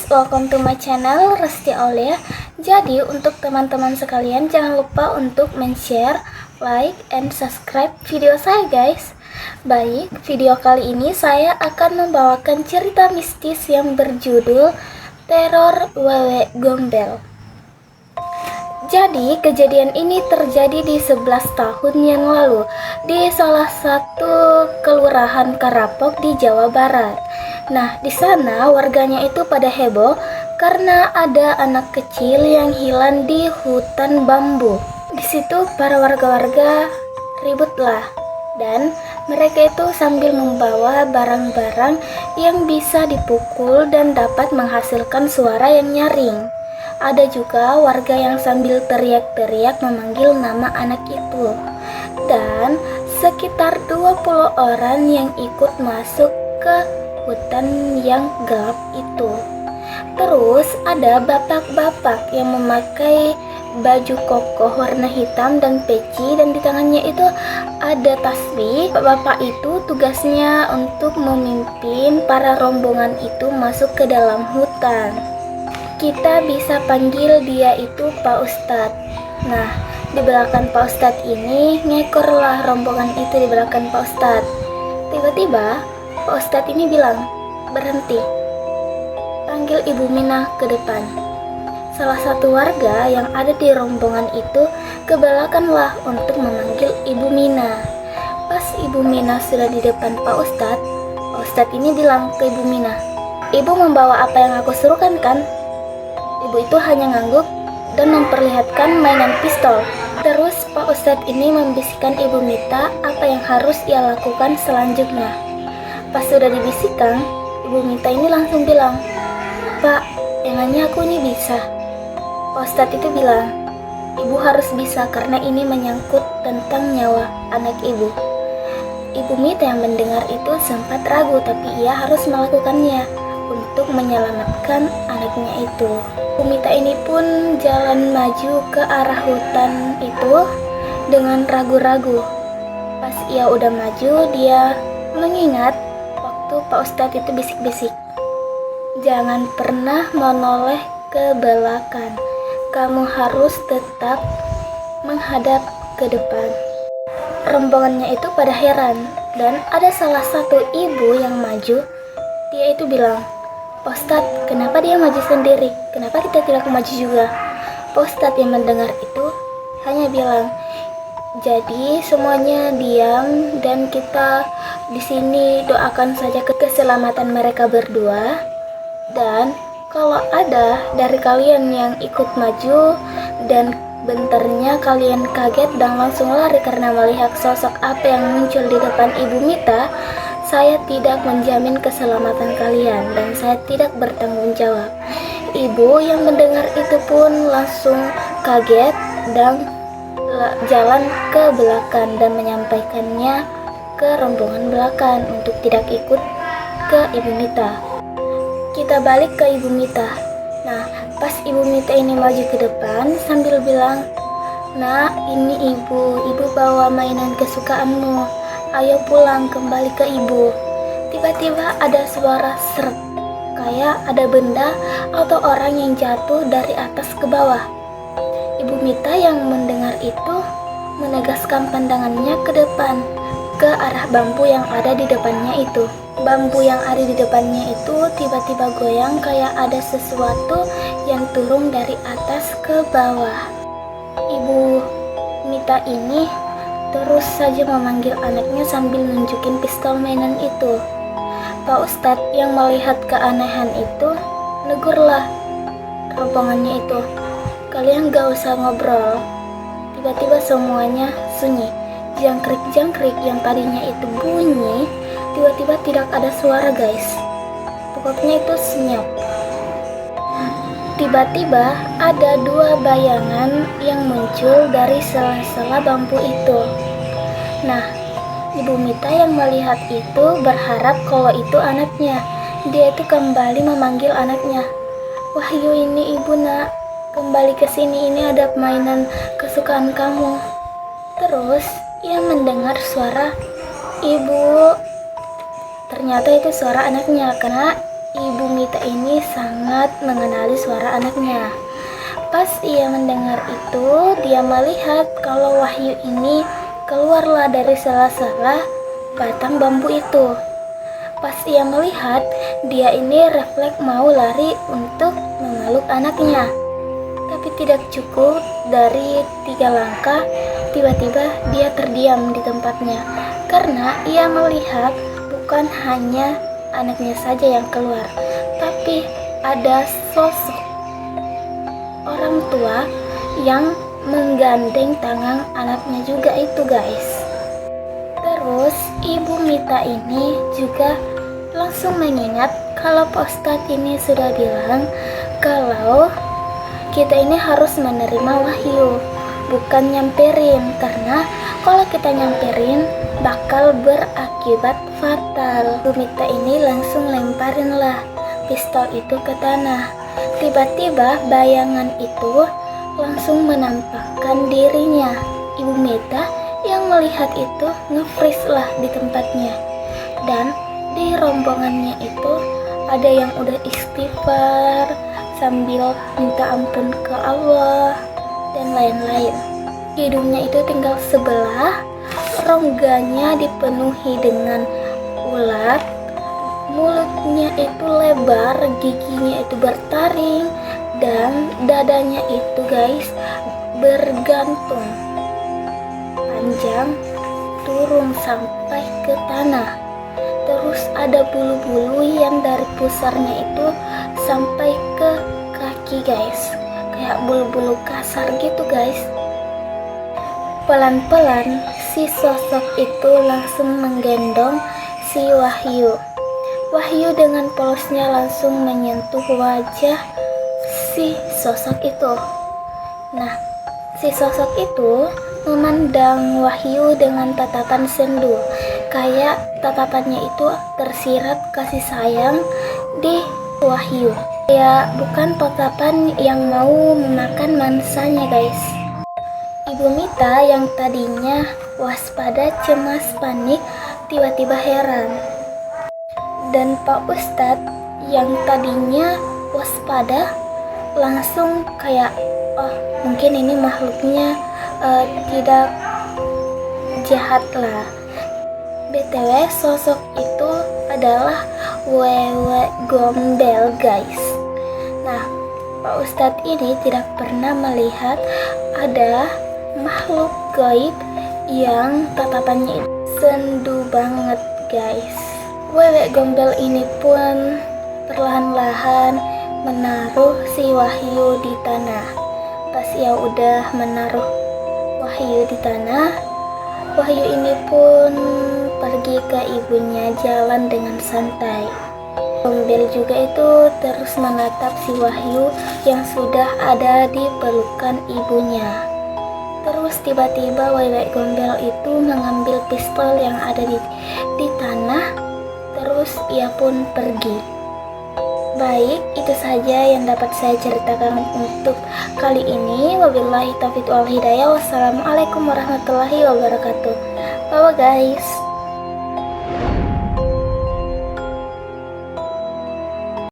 welcome to my channel Resti Aulia. Jadi untuk teman-teman sekalian jangan lupa untuk men-share, like, and subscribe video saya guys. Baik, video kali ini saya akan membawakan cerita mistis yang berjudul Teror Wewe Gombel. Jadi kejadian ini terjadi di 11 tahun yang lalu di salah satu kelurahan Karapok di Jawa Barat. Nah, di sana warganya itu pada heboh karena ada anak kecil yang hilang di hutan bambu. Di situ para warga-warga ributlah dan mereka itu sambil membawa barang-barang yang bisa dipukul dan dapat menghasilkan suara yang nyaring. Ada juga warga yang sambil teriak-teriak memanggil nama anak itu. Dan sekitar 20 orang yang ikut masuk ke hutan yang gelap itu. Terus ada bapak-bapak yang memakai baju kokoh warna hitam dan peci, dan di tangannya itu ada tasbih. Bapak itu tugasnya untuk memimpin para rombongan itu masuk ke dalam hutan. Kita bisa panggil dia itu Pak Ustadz. Nah, di belakang Pak Ustadz ini ngekorlah rombongan itu di belakang Pak Ustadz. Tiba-tiba Pak Ustadz ini bilang, berhenti, panggil Ibu Mina ke depan. Salah satu warga yang ada di rombongan itu kebelakanglah untuk memanggil Ibu Mina. Pas Ibu Mina sudah di depan Pak Ustadz ini bilang ke Ibu Mina, "Ibu membawa apa yang aku suruhkan kan?" Ibu itu hanya ngangguk dan memperlihatkan mainan pistol. Terus Pak Ustadz ini membisikkan Ibu Mita apa yang harus ia lakukan selanjutnya. Pas sudah dibisikkan, Ibu Mita ini langsung bilang, "Pak, emangnya aku ini bisa?" Pak Ustadz itu bilang, "Ibu harus bisa karena ini menyangkut tentang nyawa anak ibu." Ibu Mita yang mendengar itu sempat ragu, tapi ia harus melakukannya untuk menyelamatkan anaknya itu. Ibu Mita ini pun jalan maju ke arah hutan itu dengan ragu-ragu. Pas ia udah maju, dia mengingat waktu Pak Ustadz itu bisik-bisik, "Jangan pernah menoleh ke belakang. Kamu harus tetap menghadap ke depan." Rombongannya itu pada heran, dan ada salah satu ibu yang maju. Dia itu bilang, "Pak Ustadz, kenapa dia maju sendiri? Kenapa kita tidak maju juga?" Pak Ustadz yang mendengar itu hanya bilang, "Jadi semuanya diam dan kita di sini doakan saja keselamatan mereka berdua. Dan kalau ada dari kalian yang ikut maju dan bentarnya kalian kaget dan langsung lari karena melihat sosok apa yang muncul di depan Ibu Mita, saya tidak menjamin keselamatan kalian dan saya tidak bertanggung jawab." Ibu yang mendengar itu pun langsung kaget dan jalan ke belakang dan menyampaikannya ke rombongan belakang untuk tidak ikut ke Ibu Mita. Kita balik ke Ibu Mita. Nah, pas Ibu Mita ini maju ke depan sambil bilang, "Nah, ini ibu bawa mainan kesukaanmu. Ayo pulang kembali ke ibu." Tiba-tiba ada suara seret, kayak ada benda atau orang yang jatuh dari atas ke bawah. Ibu Mita yang mendengar itu menegaskan pandangannya ke depan, ke arah bambu yang ada di depannya itu. Bambu yang ada di depannya itu tiba-tiba goyang kayak ada sesuatu yang turun dari atas ke bawah. Ibu Mita ini terus saja memanggil anaknya sambil nunjukin pistol mainan itu. Pak Ustadz yang melihat keanehan itu negurlah rombongannya itu, "Kalian gak usah ngobrol." Tiba-tiba semuanya sunyi. Jangkrik-jangkrik yang tadinya itu bunyi, tiba-tiba tidak ada suara guys. Pokoknya itu senyap. Tiba-tiba ada dua bayangan yang muncul dari sela-sela bambu itu. Nah, Ibu Mita yang melihat itu berharap kalau itu anaknya. Dia itu kembali memanggil anaknya, "Wahyu, ini ibu nak, kembali ke sini, ini ada mainan kesukaan kamu." Terus ia mendengar suara ibu. Ternyata itu suara anaknya karena Ibu Mita Mita ini sangat mengenali suara anaknya. Pas ia mendengar itu, dia melihat kalau Wahyu ini keluarlah dari sela-sela batang bambu itu. Pas ia melihat, dia ini refleks mau lari untuk memeluk anaknya. Tapi tidak cukup dari 3 langkah, tiba-tiba dia terdiam di tempatnya. Karena ia melihat bukan hanya anaknya saja yang keluar, tapi ada sosok orang tua yang menggandeng tangan anaknya juga itu guys. Terus Ibu Mita ini juga langsung mengingat kalau Pak Ustadz ini sudah bilang kalau kita ini harus menerima wahyu, bukan nyamperin, karena kalau kita nyamperin bakal berakibat fatal. Bu Mita ini langsung lemparinlah pistol itu ke tanah. Tiba-tiba bayangan itu langsung menampakkan dirinya. Ibu Mita yang melihat itu nge-freeze lah di tempatnya. Dan di rombongannya itu ada yang udah istighfar sambil minta ampun ke Allah dan lain-lain. Hidungnya itu tinggal sebelah, rongganya dipenuhi dengan ulat, mulutnya itu lebar, giginya itu bertaring, dan dadanya itu guys bergantung panjang turun sampai ke tanah. Terus ada bulu-bulu yang dari pusarnya itu sampai ke kaki guys, kayak bulu-bulu kasar gitu guys. Pelan-pelan si sosok itu langsung menggendong si Wahyu. Wahyu dengan polosnya langsung menyentuh wajah si sosok itu. Nah, si sosok itu memandang Wahyu dengan tatapan sendu, kayak tatapannya itu tersirat kasih sayang di Wahyu. Ya, bukan tatapan yang mau memakan mangsanya guys. Ibu Mita yang tadinya waspada, cemas, panik, tiba-tiba heran. Dan Pak Ustadz yang tadinya waspada langsung kayak, oh mungkin ini makhluknya tidak jahat lah. BTW sosok itu adalah Wewe Gombel guys. Nah, Pak Ustadz ini tidak pernah melihat ada makhluk gaib yang tatapannya itu sendu banget guys. Wewe Gombel ini pun perlahan-lahan menaruh si Wahyu di tanah. Pas ia udah menaruh Wahyu di tanah, Wahyu ini pun pergi ke ibunya jalan dengan santai. Gombel juga itu terus menatap si Wahyu yang sudah ada di pelukan ibunya. Terus tiba-tiba Wewe Gombel itu mengambil pistol yang ada di tanah, terus ia pun pergi. Baik, itu saja yang dapat saya ceritakan untuk kali ini. Wabillahi taufiq wal hidayah. Wassalamualaikum warahmatullahi wabarakatuh. Bye guys.